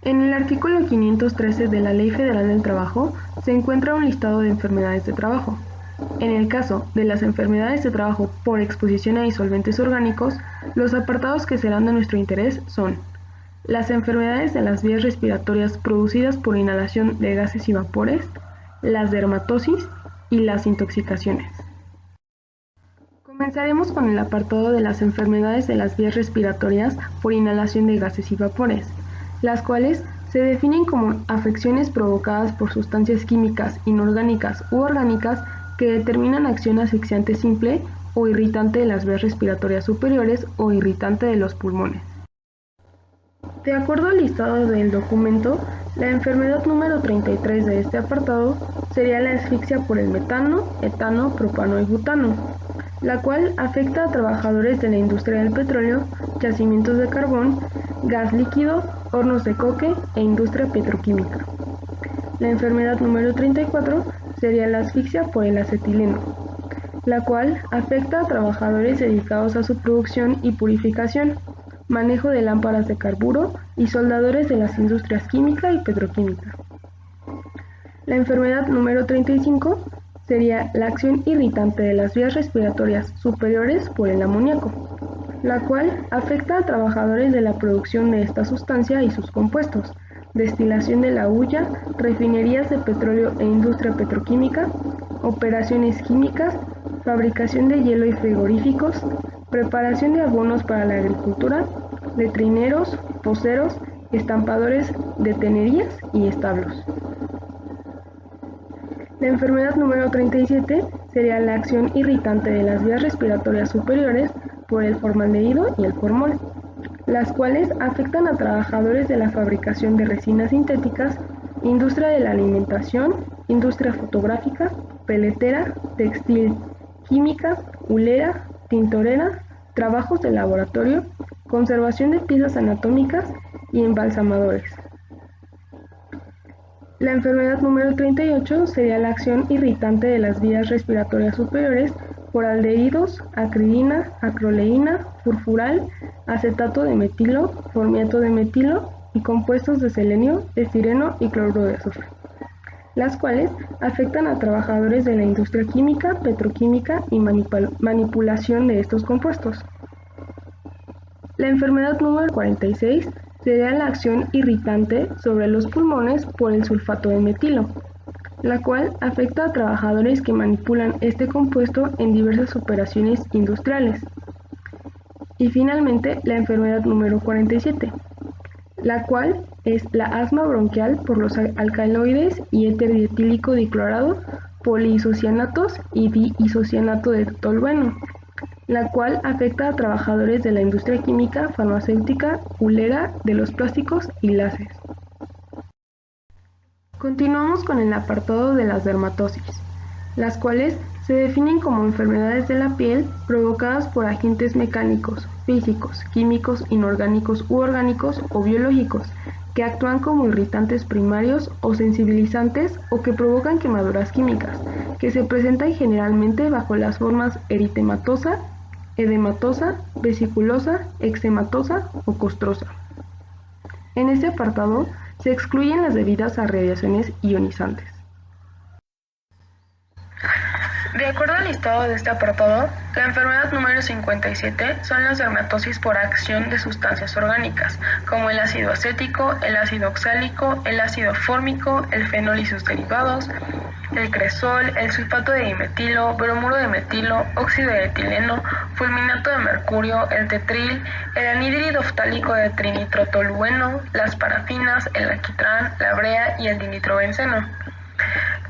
En el artículo 513 de la Ley Federal del Trabajo se encuentra un listado de enfermedades de trabajo. En el caso de las enfermedades de trabajo por exposición a disolventes orgánicos, los apartados que serán de nuestro interés son las enfermedades de las vías respiratorias producidas por inhalación de gases y vapores, las dermatosis y las intoxicaciones. Comenzaremos con el apartado de las enfermedades de las vías respiratorias por inhalación de gases y vapores, las cuales se definen como afecciones provocadas por sustancias químicas inorgánicas u orgánicas que determinan acción asfixiante simple o irritante de las vías respiratorias superiores o irritante de los pulmones. De acuerdo al listado del documento, la enfermedad número 33 de este apartado sería la asfixia por el metano, etano, propano y butano, la cual afecta a trabajadores de la industria del petróleo, yacimientos de carbón, gas líquido, hornos de coque e industria petroquímica. La enfermedad número 34 sería la asfixia por el acetileno, la cual afecta a trabajadores dedicados a su producción y purificación, manejo de lámparas de carburo y soldadores de las industrias química y petroquímica. La enfermedad número 35 sería la acción irritante de las vías respiratorias superiores por el amoníaco, la cual afecta a trabajadores de la producción de esta sustancia y sus compuestos, destilación de la hulla, refinerías de petróleo e industria petroquímica, operaciones químicas, fabricación de hielo y frigoríficos, preparación de abonos para la agricultura, letrineros, poceros, estampadores de tenerías y establos. La enfermedad número 37 sería la acción irritante de las vías respiratorias superiores por el formaldehído y el formol, las cuales afectan a trabajadores de la fabricación de resinas sintéticas, industria de la alimentación, industria fotográfica, peletera, textil, química, hulera, tintorera, trabajos de laboratorio, conservación de piezas anatómicas y embalsamadores. La enfermedad número 38 sería la acción irritante de las vías respiratorias superiores por aldehídos, acridina, acroleína, furfural, acetato de metilo, formiato de metilo y compuestos de selenio, estireno y cloruro de azufre, las cuales afectan a trabajadores de la industria química, petroquímica y manipulación de estos compuestos. La enfermedad número 46 sería la acción irritante sobre los pulmones por el sulfato de metilo, la cual afecta a trabajadores que manipulan este compuesto en diversas operaciones industriales. Y finalmente, la enfermedad número 47, la cual es la asma bronquial por los alcaloides y éter dietílico diclorado, poliisocianatos y diisocianato de tolueno, la cual afecta a trabajadores de la industria química, farmacéutica, hulera, de los plásticos y láseres. Continuamos con el apartado de las dermatosis, las cuales se definen como enfermedades de la piel provocadas por agentes mecánicos, físicos, químicos, inorgánicos u orgánicos o biológicos, que actúan como irritantes primarios o sensibilizantes o que provocan quemaduras químicas, que se presentan generalmente bajo las formas eritematosa, edematosa, vesiculosa, eczematosa o costrosa. En este apartado se excluyen las debidas a radiaciones ionizantes. De acuerdo al listado de este apartado, la enfermedad número 57 son las dermatosis por acción de sustancias orgánicas, como el ácido acético, el ácido oxálico, el ácido fórmico, el fenol y sus derivados, el cresol, el sulfato de dimetilo, bromuro de metilo, óxido de etileno, fulminato de mercurio, el tetril, el anhídrido ftálico de trinitrotolueno, las parafinas, el alquitrán, la brea y el dinitrobenceno,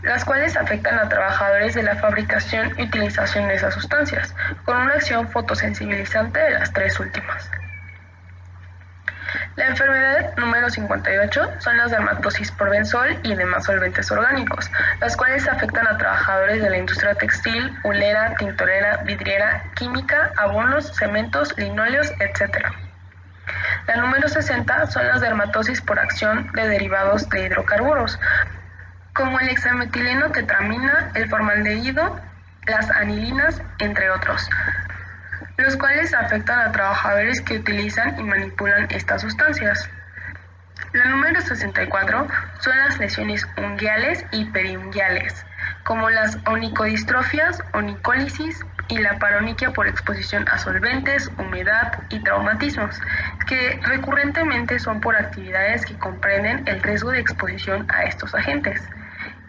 las cuales afectan a trabajadores de la fabricación y utilización de esas sustancias, con una acción fotosensibilizante de las tres últimas. La enfermedad número 58 son las dermatosis por benzol y demás solventes orgánicos, las cuales afectan a trabajadores de la industria textil, hulera, tintorera, vidriera, química, abonos, cementos, linóleos, etc. La número 60 son las dermatosis por acción de derivados de hidrocarburos, como el hexametileno tetramina, el formaldehído, las anilinas, entre otros, los cuales afectan a trabajadores que utilizan y manipulan estas sustancias. La número 64 son las lesiones unguiales y periunguiales, como las onicodistrofias, onicólisis y la paronychia por exposición a solventes, humedad y traumatismos, que recurrentemente son por actividades que comprenden el riesgo de exposición a estos agentes.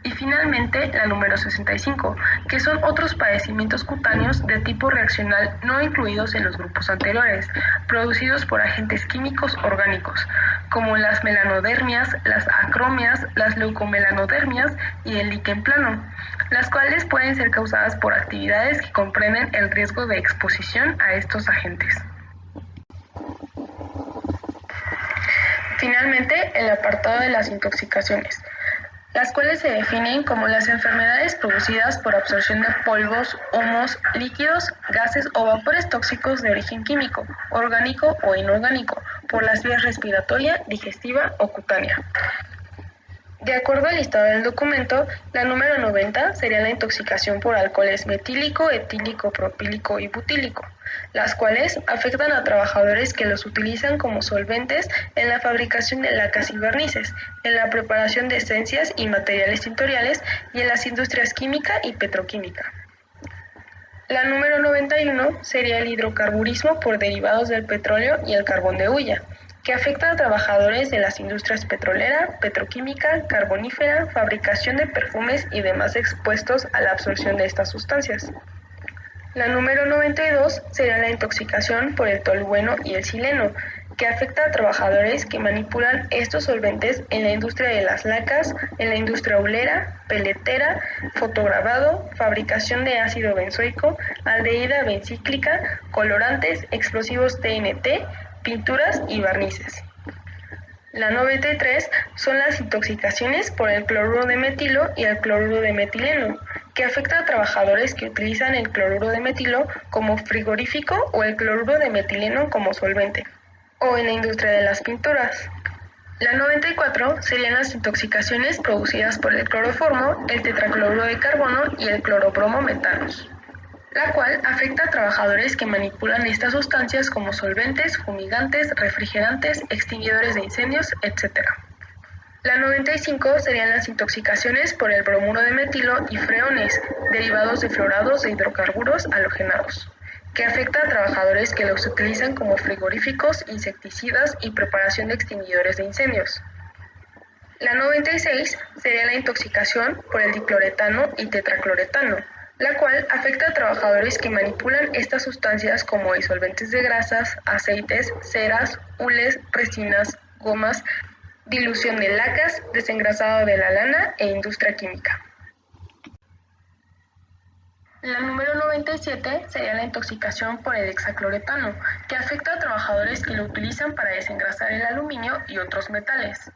Y finalmente, la número 65, que son otros padecimientos cutáneos de tipo reaccional no incluidos en los grupos anteriores, producidos por agentes químicos orgánicos, como las melanodermias, las acromias, las leucomelanodermias y el líquen plano, las cuales pueden ser causadas por actividades que comprenden el riesgo de exposición a estos agentes. Finalmente, el apartado de las intoxicaciones, las cuales se definen como las enfermedades producidas por absorción de polvos, humos, líquidos, gases o vapores tóxicos de origen químico, orgánico o inorgánico, por las vías respiratoria, digestiva o cutánea. De acuerdo al listado del documento, la número 90 sería la intoxicación por alcoholes metílico, etílico, propílico y butílico, las cuales afectan a trabajadores que los utilizan como solventes en la fabricación de lacas y barnices, en la preparación de esencias y materiales tintoriales y en las industrias química y petroquímica. La número 91 sería el hidrocarburismo por derivados del petróleo y el carbón de hulla, que afecta a trabajadores de las industrias petrolera, petroquímica, carbonífera, fabricación de perfumes y demás expuestos a la absorción de estas sustancias. La número 92 sería la intoxicación por el tolueno y el xileno, que afecta a trabajadores que manipulan estos solventes en la industria de las lacas, en la industria hulera, peletera, fotograbado, fabricación de ácido benzoico, aldehída bencíclica, colorantes, explosivos TNT, pinturas y barnices. La 93 son las intoxicaciones por el cloruro de metilo y el cloruro de metileno, que afecta a trabajadores que utilizan el cloruro de metilo como frigorífico o el cloruro de metileno como solvente, o en la industria de las pinturas. La 94 serían las intoxicaciones producidas por el cloroformo, el tetracloruro de carbono y el clorobromo metanos, la cual afecta a trabajadores que manipulan estas sustancias como solventes, fumigantes, refrigerantes, extinguidores de incendios, etc. La 95 serían las intoxicaciones por el bromuro de metilo y freones, derivados de fluorados de hidrocarburos halogenados, que afecta a trabajadores que los utilizan como frigoríficos, insecticidas y preparación de extinguidores de incendios. La 96 sería la intoxicación por el dicloretano y tetracloretano, la cual afecta a trabajadores que manipulan estas sustancias como disolventes de grasas, aceites, ceras, hules, resinas, gomas, dilución de lacas, desengrasado de la lana e industria química. La número 97 sería la intoxicación por el hexacloretano, que afecta a trabajadores que lo utilizan para desengrasar el aluminio y otros metales.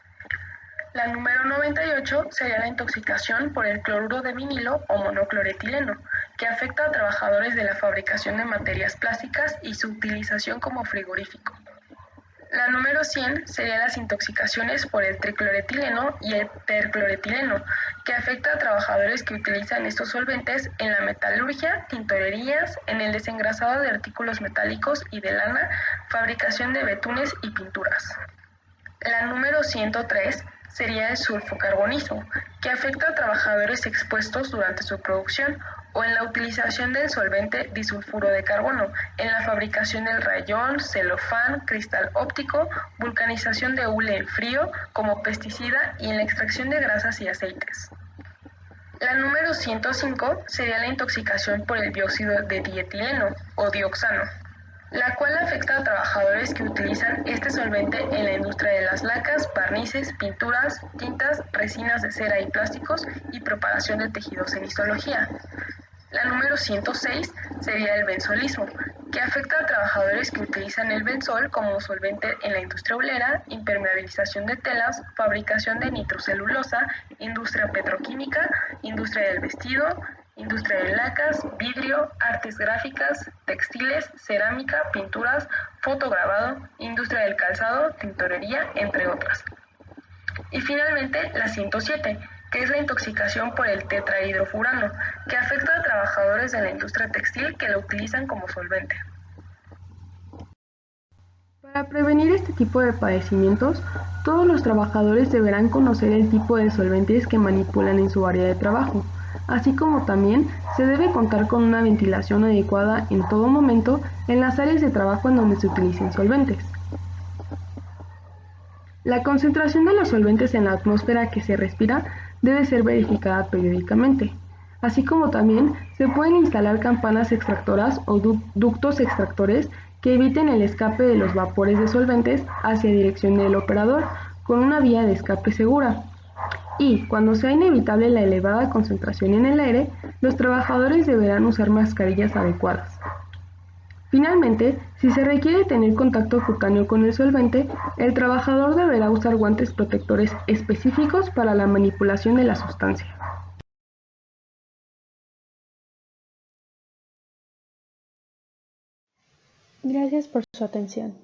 La número 98 sería la intoxicación por el cloruro de vinilo o monocloretileno, que afecta a trabajadores de la fabricación de materias plásticas y su utilización como frigorífico. La número 100 serían las intoxicaciones por el tricloretileno y el percloretileno, que afecta a trabajadores que utilizan estos solventes en la metalurgia, tintorerías, en el desengrasado de artículos metálicos y de lana, fabricación de betunes y pinturas. La número 103 sería el sulfocarbonismo, que afecta a trabajadores expuestos durante su producción o en la utilización del solvente disulfuro de carbono, en la fabricación del rayón, celofán, cristal óptico, vulcanización de hule en frío como pesticida y en la extracción de grasas y aceites. La número 105 sería la intoxicación por el dióxido de dietileno o dioxano, la cual afecta a trabajadores que utilizan este solvente en la industria de las lacas, barnices, pinturas, tintas, resinas de cera y plásticos y preparación de tejidos en histología. La número 106 sería el benzolismo, que afecta a trabajadores que utilizan el benzol como solvente en la industria hulera, impermeabilización de telas, fabricación de nitrocelulosa, industria petroquímica, industria del vestido, industria de lacas, vidrio, artes gráficas, textiles, cerámica, pinturas, fotograbado, industria del calzado, tintorería, entre otras. Y finalmente, la 107, que es la intoxicación por el tetrahidrofurano, que afecta a trabajadores de la industria textil que lo utilizan como solvente. Para prevenir este tipo de padecimientos, todos los trabajadores deberán conocer el tipo de solventes que manipulan en su área de trabajo, así como también se debe contar con una ventilación adecuada en todo momento en las áreas de trabajo en donde se utilicen solventes. La concentración de los solventes en la atmósfera que se respira debe ser verificada periódicamente, así como también se pueden instalar campanas extractoras o ductos extractores que eviten el escape de los vapores de solventes hacia dirección del operador con una vía de escape segura. Y, cuando sea inevitable la elevada concentración en el aire, los trabajadores deberán usar mascarillas adecuadas. Finalmente, si se requiere tener contacto cutáneo con el solvente, el trabajador deberá usar guantes protectores específicos para la manipulación de la sustancia. Gracias por su atención.